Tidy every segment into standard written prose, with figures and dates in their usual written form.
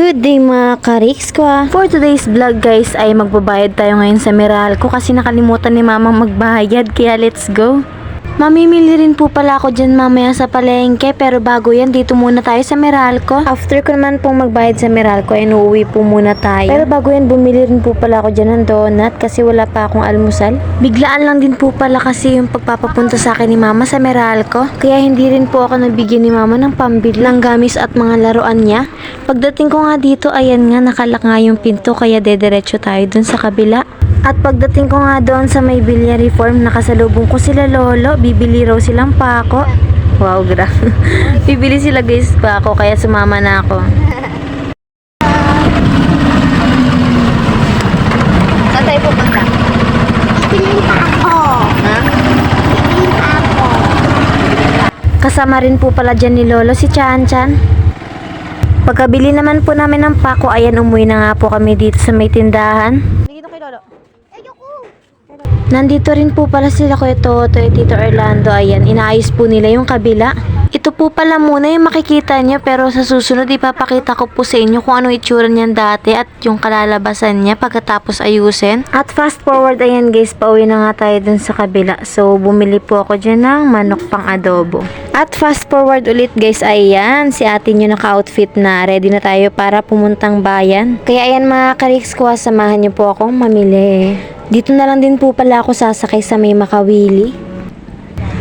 Good day mga ka-Riks ko. For today's vlog guys ay magbabayad tayo ngayon sa Meralco kasi nakalimutan ni mamang magbayad kaya let's go. Mamimili rin po pala ako dyan mamaya sa palengke pero bago yan dito muna tayo sa Meralco. After ko naman pong magbayad sa Meralco ay uuwi po muna tayo. Pero bago yan bumili rin po pala ako dyan ng donut kasi wala pa akong almusal. Biglaan lang din po pala kasi yung pagpapapunta sa akin ni mama sa Meralco. Kaya hindi rin po ako nabigyan ni mama ng pambili ng gamis at mga laruan niya. Pagdating ko nga dito ayan nga nakalak nga yung pinto kaya dediretso tayo dun sa kabila. At pagdating ko nga doon sa may Villa Reform, nakasalubong ko sila lolo, bibili raw silang pako. Wow, grabe. Bibili sila guys pako, kaya sumama na ako. Saan tayo pupunta? Bibili pa ako. Ha? Bibili pa ako. Kasama rin po pala dyan ni lolo si Chan Chan. Pagkabili naman po namin ng pako, ayan umuwi na nga po kami dito sa may tindahan. Dito kay lolo. Nandito rin po pala sila Kuya Toto at Tito Orlando. Ayan, inaayos po nila yung kabila. Ito po pala muna yung makikita nyo pero sa susunod ipapakita ko po sa inyo kung anong itsura niyan dati at yung kalalabasan niya pagkatapos ayusin. At fast forward ayan guys, pauwi na nga tayo dun sa kabila. So bumili po ako dyan ng manok pang adobo. At fast forward ulit guys, ayan si ate nyo naka-outfit na. Ready na tayo para pumuntang bayan. Kaya ayan mga ka-Riks ko, samahan nyo po akong mamili. Dito na lang din po pala ako sasakay sa may Makawili.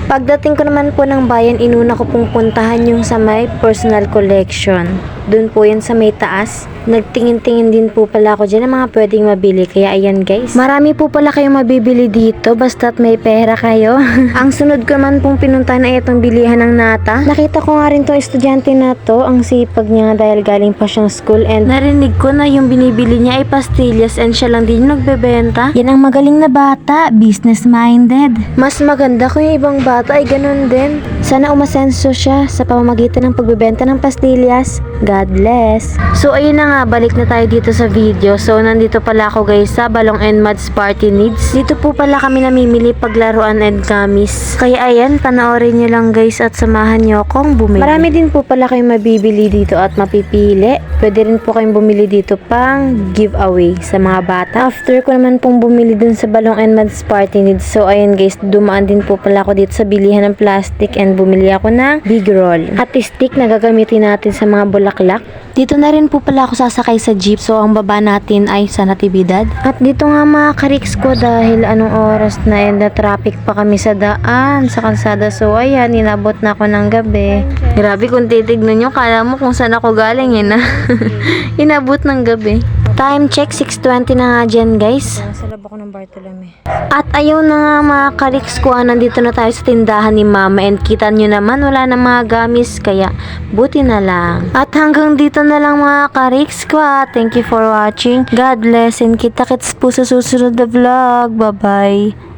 Pagdating ko naman po ng bayan, inuna ko pong puntahan yung sa may personal collection. Doon po yan sa may taas. Nagtingin-tingin din po pala ako dyan ng mga pwedeng mabili. Kaya ayan guys. Marami po pala kayong mabibili dito basta't may pera kayo. Ang sunod ko naman pong pinuntahan ay itong bilihan ng nata. Nakita ko nga rin tong estudyante na to. Ang sipag niya nga dahil galing pa siyang school. And narinig ko na yung binibili niya ay pastillas and siya lang din yung nagbebenta. Yan ang magaling na bata. Business minded. Mas maganda kung yung ibang bata ay ganun din. Sana umasenso siya sa pamamagitan ng pagbebenta ng pastillas. God bless. So ayun na nga, balik na tayo dito sa video. So nandito pala ako guys sa Balong and Mads Party Needs. Dito po pala kami namimili paglaruan and gamis. Kaya ayan, panoorin nyo lang guys at samahan nyo akong bumili. Marami din po pala kayong mabibili dito at mapipili. Pwede rin po kayong bumili dito pang giveaway sa mga bata. After ko naman pong bumili dun sa Balong and Mads Party Needs. So ayun guys, dumaan din po pala ako dito sa bilihan ng plastic and bumili ako ng big roll. At stick na gagamitin natin sa mga bulaklak. Dito na rin po pala ako sasakay sa jeep. So ang baba natin ay sa Natividad. At dito nga mga ka-Riks ko dahil anong oras na and na traffic pa kami sa daan, sa kalsada. So ayan, inabot na ako ng gabi. Grabe kung titignan nyo, kala mo kung saan ako galing yun na. Inabot ng gabi. Time check, 6:20 na nga dyan guys. Nasa lab ako ng Bartolome. At ayun na nga mga ka-Riks ko, nandito na tayo sa tindahan ni mama. And kita nyo naman, wala na mga gamis. Kaya buti na lang. At hanggang dito na lang mga ka-Riks ko. Thank you for watching. God bless and kita-kits po sa susunod na vlog. Bye bye.